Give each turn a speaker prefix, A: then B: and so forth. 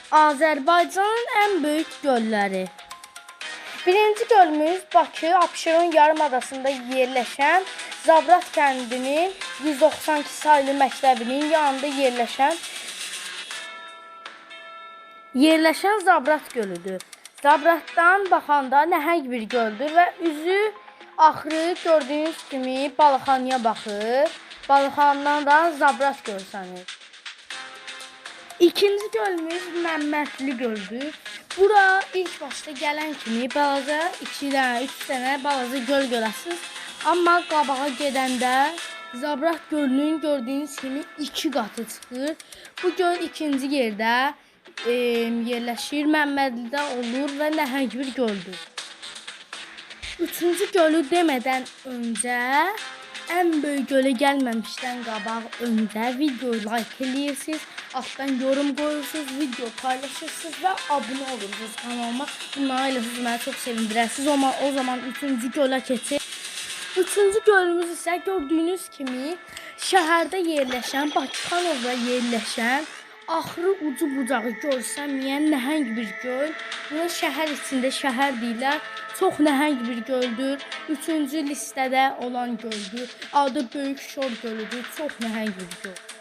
A: Azərbaycanın ən böyük gölləri. Birinci gölümüz Bakı, Abşeron yarımadasında yerləşən Zabrat kəndinin 192 saylı məktəbinin yanında yerləşən Zabrat gölüdür. Zabratdan baxanda nəhəng bir göldür və üzü axırı gördüyünüz kimi Balıqxanaya baxır. Balıqxanadan da Zabrat görsənir. İkinci gölümüz Məmmədli göldür. Bura ilk başda gələn kimi balaca 2 dənə, 3 dənə balaca göl görəsiniz. Amma qabağa gedəndə Zabrat gölünün gördüyünüz kimi 2 qatı çıxır. Bu göl ikinci yerdə yerləşir, Məmmədlidə olur və nəhəng bir göldür. Üçüncü gölü demədən öncə, ən böyük gölə gəlməmişdən qabaq öncə videoyu like eləyirsiniz, altdan yorum qoyursunuz, video paylaşırsınız və abunə olursunuz kanalıma. Bunları eləsiniz, məni çox sevindirərsiniz. O zaman üçüncü gölə keçir. Üçüncü gölümüz isə gördüyünüz kimi şəhərdə yerləşən, Bakıxanovda yerləşən, axırı ucu bucağı görsənməyən nəhəng bir göl. Buna şəhər içində şəhər deyirlər. Çox nəhəng bir göldür. Üçüncü listədə olan göldür. Adı Böyük Şor gölüdür. Çox nəhəng bir göl.